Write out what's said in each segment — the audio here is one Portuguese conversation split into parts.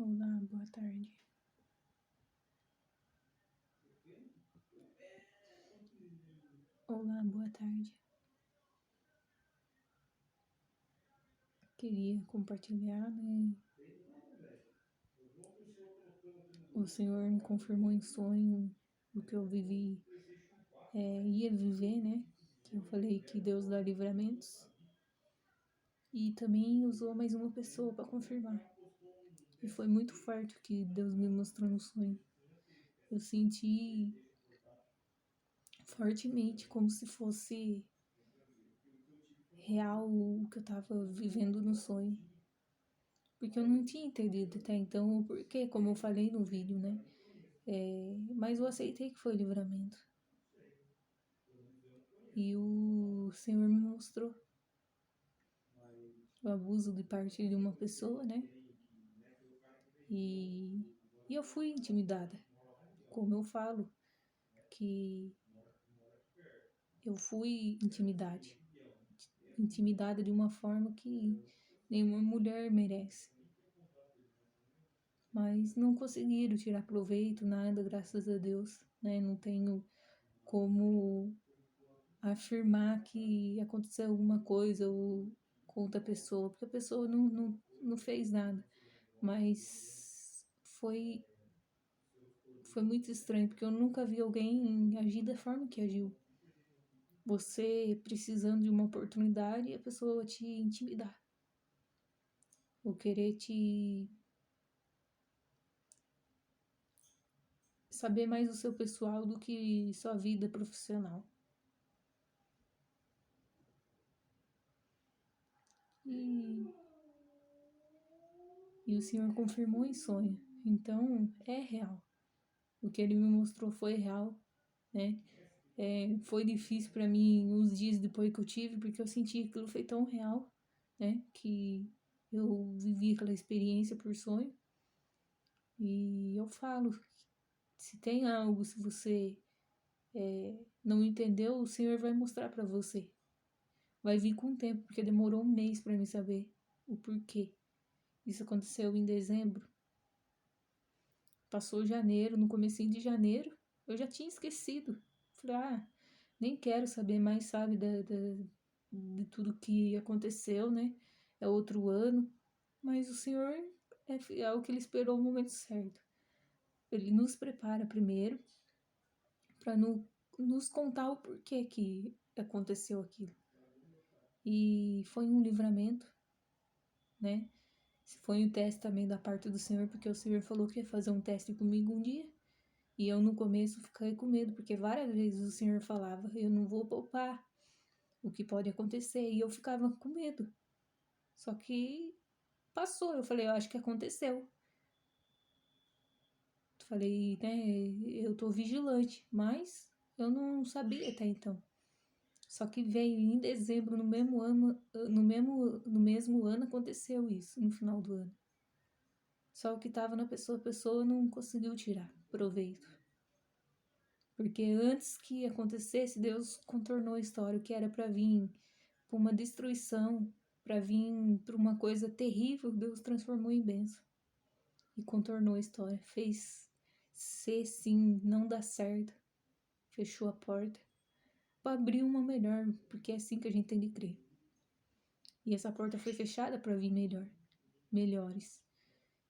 Olá, boa tarde. Olá, boa tarde. Queria compartilhar, né? O Senhor me confirmou em sonho o que eu vivi, ia viver, né? Que eu falei que Deus dá livramentos. E também usou mais uma pessoa para confirmar. E foi muito forte o que Deus me mostrou no sonho. Eu senti fortemente como se fosse real o que eu estava vivendo no sonho. Porque eu não tinha entendido até então o porquê, como eu falei no vídeo, né? Mas eu aceitei que foi livramento. E o Senhor me mostrou o abuso de parte de uma pessoa, né? E eu fui intimidada. Como eu falo, que eu fui intimidada de uma forma que nenhuma mulher merece. Mas não conseguiram tirar proveito, nada, graças a Deus, né? Não tenho como afirmar que aconteceu alguma coisa ou com outra pessoa, porque a pessoa não fez nada. Mas foi muito estranho, porque eu nunca vi alguém agir da forma que agiu. Você precisando de uma oportunidade e a pessoa te intimidar. Ou querer te saber mais do seu pessoal do que sua vida profissional. E o Senhor confirmou em sonho. Então, é real. O que ele me mostrou foi real, né? Foi difícil para mim uns dias depois que eu tive, porque eu senti que aquilo foi tão real, né? Que eu vivi aquela experiência por sonho. E eu falo, se tem algo, se você não entendeu, o Senhor vai mostrar para você. Vai vir com o tempo, porque demorou um mês para mim saber o porquê. Isso aconteceu em dezembro. Passou janeiro, no comecinho de janeiro, eu já tinha esquecido. Falei, nem quero saber mais, sabe, de tudo que aconteceu, né? É outro ano. Mas o Senhor é o que Ele esperou o momento certo. Ele nos prepara primeiro para nos contar o porquê que aconteceu aquilo. E foi um livramento, né? Foi um teste também da parte do Senhor, porque o Senhor falou que ia fazer um teste comigo um dia. E eu no começo fiquei com medo, porque várias vezes o Senhor falava, eu não vou poupar o que pode acontecer. E eu ficava com medo. Só que passou, eu falei, eu acho que aconteceu. Falei, né, eu tô vigilante, mas eu não sabia até então. Só que veio em dezembro, no mesmo ano aconteceu isso, no final do ano. Só o que estava na pessoa, a pessoa não conseguiu tirar proveito. Porque antes que acontecesse, Deus contornou a história, o que era para vir para uma destruição, para vir para uma coisa terrível, Deus transformou em bênção. E contornou a história, fez ser sim, não dar certo, fechou a porta para abrir uma melhor, porque é assim que a gente tem de crer. E essa porta foi fechada para vir melhores.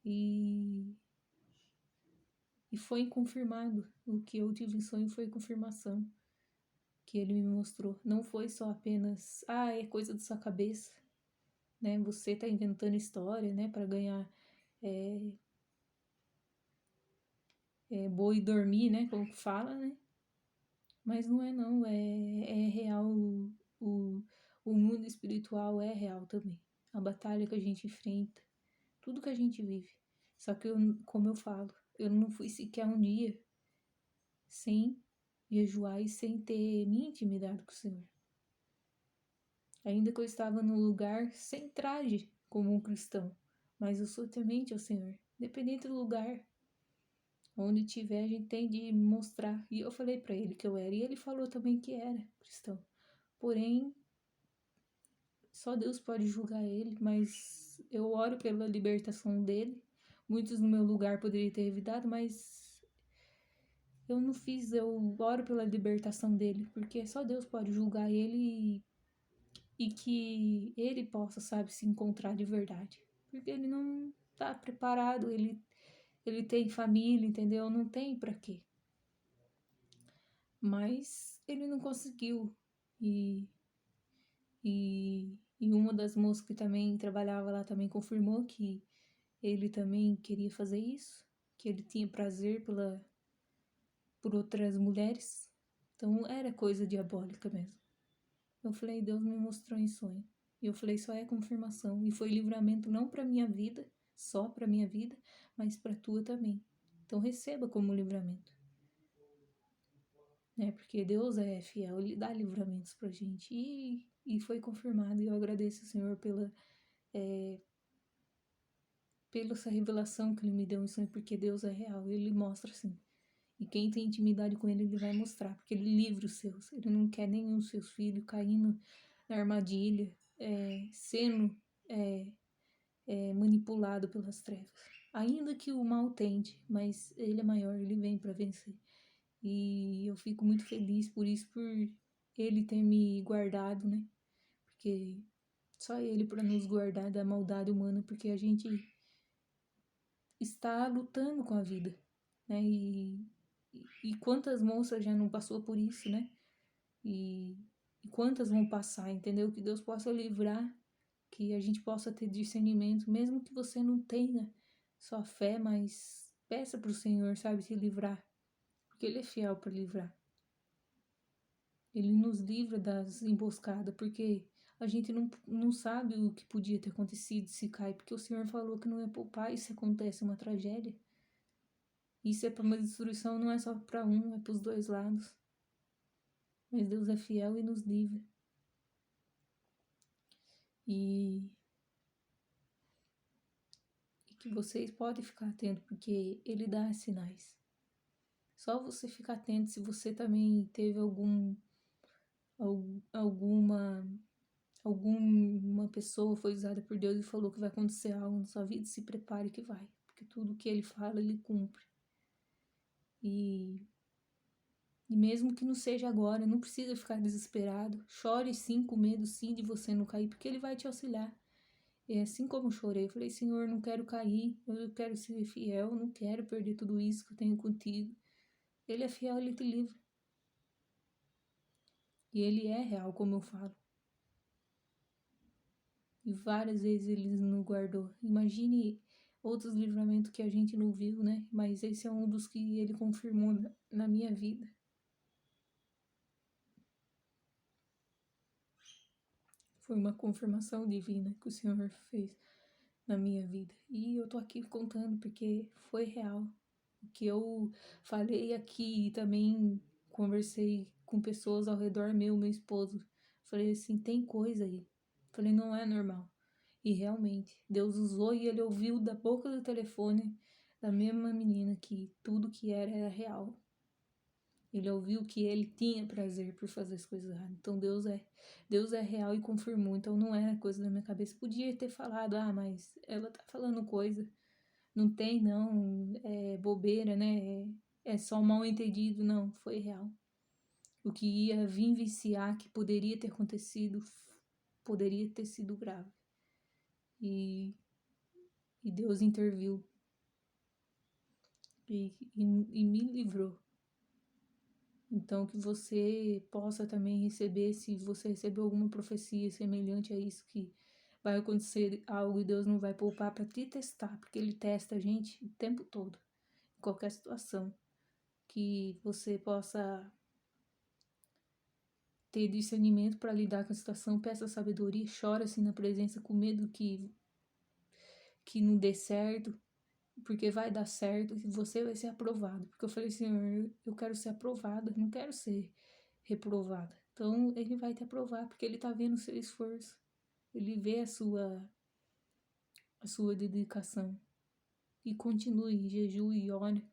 E foi confirmado. O que eu tive em sonho foi confirmação que ele me mostrou. Não foi só apenas, é coisa da sua cabeça, né? Você tá inventando história, né? Para ganhar boi dormir, né? Como que fala, né? Mas não é não, é real. O mundo espiritual é real também. A batalha que a gente enfrenta, tudo que a gente vive. Só que, como eu falo, eu não fui sequer um dia sem jejuar e sem ter minha intimidade com o Senhor. Ainda que eu estava num lugar sem traje como um cristão, mas eu sou temente ao Senhor. Independente do lugar, onde tiver, a gente tem de mostrar. E eu falei para ele que eu era, e ele falou também que era cristão. Porém, só Deus pode julgar ele, mas eu oro pela libertação dele, muitos no meu lugar poderiam ter evitado, mas eu não fiz. Eu oro pela libertação dele, porque só Deus pode julgar ele e que ele possa, sabe, se encontrar de verdade. Porque ele não tá preparado, ele tem família, entendeu? Não tem pra quê. Mas ele não conseguiu. E, e uma das moças que também trabalhava lá também confirmou que ele também queria fazer isso, que ele tinha prazer por outras mulheres. Então era coisa diabólica mesmo. Eu falei, Deus me mostrou em sonho. E eu falei, só é confirmação. E foi livramento não para minha vida, só para minha vida, mas para tua também. Então receba como livramento. Né? Porque Deus é fiel, Ele dá livramentos pra gente. E foi confirmado. E eu agradeço ao Senhor pela essa revelação que Ele me deu em sonho, porque Deus é real. Ele mostra assim. E quem tem intimidade com Ele, Ele vai mostrar. Porque Ele livra os seus. Ele não quer nenhum dos seus filhos caindo na armadilha, sendo manipulado pelas trevas. Ainda que o mal tente, mas Ele é maior, Ele vem para vencer. E eu fico muito feliz por isso, por Ele ter me guardado, né? Porque só Ele para nos guardar da maldade humana, porque a gente está lutando com a vida, né? E quantas moças já não passou por isso, né? E quantas vão passar, entendeu? Que Deus possa livrar, que a gente possa ter discernimento, mesmo que você não tenha só fé, mas peça para o Senhor, sabe, te livrar, porque Ele é fiel para livrar. Ele nos livra das emboscadas, porque a gente não sabe o que podia ter acontecido se cai, porque o Senhor falou que não é poupar e se acontece uma tragédia. Isso é para uma destruição, não é só para um, é para os dois lados. Mas Deus é fiel e nos livra. E que vocês podem ficar atentos, porque Ele dá sinais. Só você ficar atento se você também teve alguma pessoa foi usada por Deus e falou que vai acontecer algo na sua vida, se prepare que vai, porque tudo que Ele fala, Ele cumpre. E mesmo que não seja agora, não precisa ficar desesperado. Chore sim, com medo sim de você não cair, porque Ele vai te auxiliar. E assim como eu chorei, eu falei, Senhor, não quero cair, eu quero ser fiel, não quero perder tudo isso que eu tenho contigo. Ele é fiel, Ele te livra. E Ele é real, como eu falo. E várias vezes Ele nos guardou. Imagine outros livramentos que a gente não viu, né? Mas esse é um dos que Ele confirmou na minha vida. Foi uma confirmação divina que o Senhor fez na minha vida. E eu tô aqui contando porque foi real. O que eu falei aqui e também conversei com pessoas ao redor meu esposo. Falei assim, tem coisa aí. Falei, não é normal. E realmente, Deus usou e ele ouviu da boca do telefone da mesma menina que tudo que era real. Ele ouviu que ele tinha prazer por fazer as coisas erradas. Então Deus é real e confirmou. Então não era coisa da minha cabeça. Podia ter falado, mas ela tá falando coisa. Não tem, não. É bobeira, né? É só mal entendido. Não, foi real. O que ia vir viciar, que poderia ter acontecido, poderia ter sido grave. E Deus interviu. E me livrou. Então, que você possa também receber, se você recebeu alguma profecia semelhante a isso, que vai acontecer algo e Deus não vai poupar para te testar, porque Ele testa a gente o tempo todo, em qualquer situação. Que você possa ter discernimento para lidar com a situação, peça sabedoria, chora assim na presença, com medo que não dê certo, porque vai dar certo e você vai ser aprovado. Porque eu falei, Senhor, eu quero ser aprovada, não quero ser reprovada. Então Ele vai te aprovar, porque Ele tá vendo o seu esforço. Ele vê a sua dedicação. E continue, jejue e ore.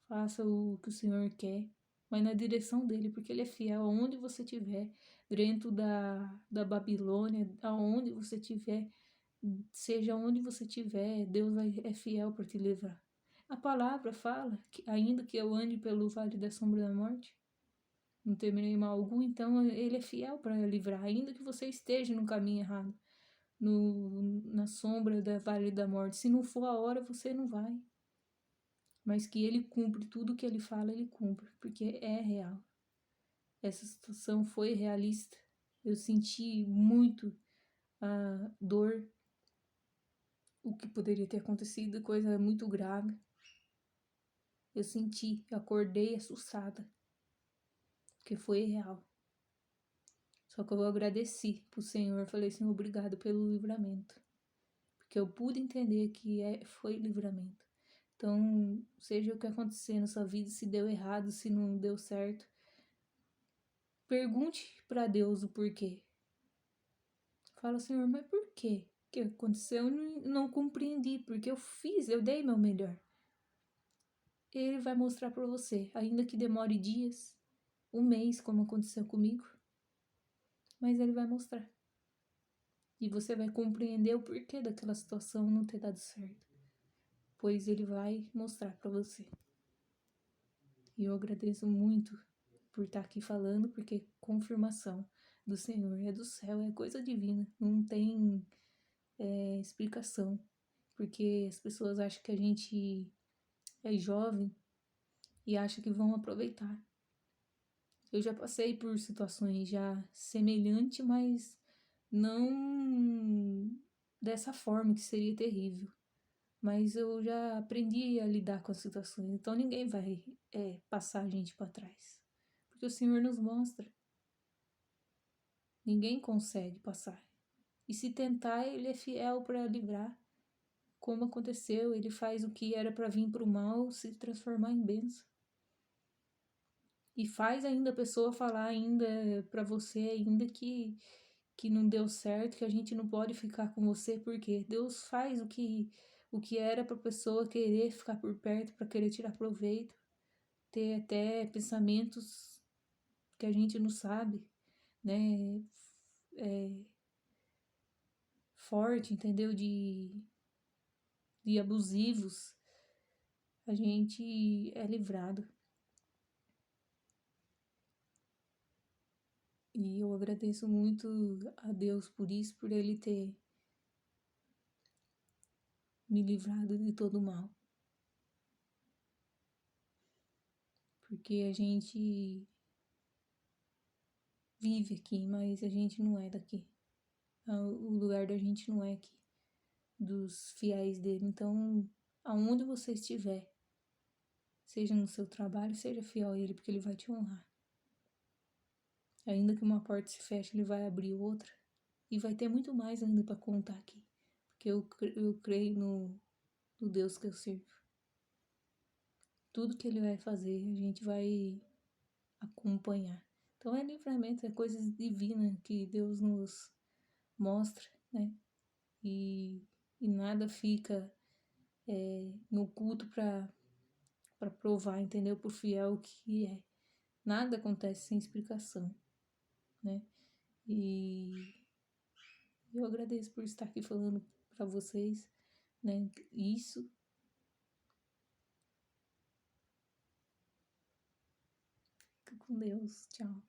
Faça o que o Senhor quer, mas na direção dele, porque Ele é fiel aonde você estiver, dentro da Babilônia, aonde você estiver, seja onde você estiver, Deus é fiel para te livrar. A palavra fala que, ainda que eu ande pelo vale da sombra da morte, não temerei mal algum, então ele é fiel para livrar, ainda que você esteja no caminho errado, na sombra da vale da morte. Se não for a hora, você não vai. Mas que ele cumpre tudo que ele fala, ele cumpre, porque é real. Essa situação foi realista. Eu senti muito a dor, o que poderia ter acontecido, coisa muito grave. Eu senti, acordei assustada, porque foi real. Só que eu agradeci pro Senhor, falei assim, obrigado pelo livramento. Porque eu pude entender que foi livramento. Então, seja o que acontecer na sua vida, se deu errado, se não deu certo, pergunte para Deus o porquê. Fala, Senhor, mas por quê? O que aconteceu? Eu não compreendi, porque eu dei meu melhor. Ele vai mostrar para você, ainda que demore dias, um mês, como aconteceu comigo, mas ele vai mostrar. E você vai compreender o porquê daquela situação não ter dado certo, pois ele vai mostrar para você. E eu agradeço muito por estar aqui falando, porque confirmação do Senhor é do céu, é coisa divina, não tem explicação, porque as pessoas acham que a gente é jovem e acham que vão aproveitar. Eu já passei por situações já semelhantes, mas não dessa forma, que seria terrível. Mas eu já aprendi a lidar com as situações, então ninguém vai passar a gente para trás, porque o Senhor nos mostra. Ninguém consegue passar. E se tentar, ele é fiel para livrar. Como aconteceu, ele faz o que era para vir para o mal se transformar em bênção. E faz ainda a pessoa falar ainda para você ainda que não deu certo, que a gente não pode ficar com você, porque Deus faz o que era para a pessoa querer ficar por perto, para querer tirar proveito, ter até pensamentos que a gente não sabe, né? Forte, entendeu? De abusivos, a gente é livrado. E eu agradeço muito a Deus por isso, por Ele ter me livrado de todo o mal. Porque a gente vive aqui, mas a gente não é daqui. O lugar da gente não é aqui, dos fiéis dele. Então, aonde você estiver, seja no seu trabalho, seja fiel a ele, porque ele vai te honrar. Ainda que uma porta se feche, ele vai abrir outra. E vai ter muito mais ainda para contar aqui. Porque eu creio no Deus que eu sirvo. Tudo que ele vai fazer, a gente vai acompanhar. Então é livramento, é coisas divinas que Deus nos mostra, né? E nada fica no culto para provar, entendeu? Por fiel que é. Nada acontece sem explicação, né? E eu agradeço por estar aqui falando para vocês, né? Isso. Fica com Deus. Tchau.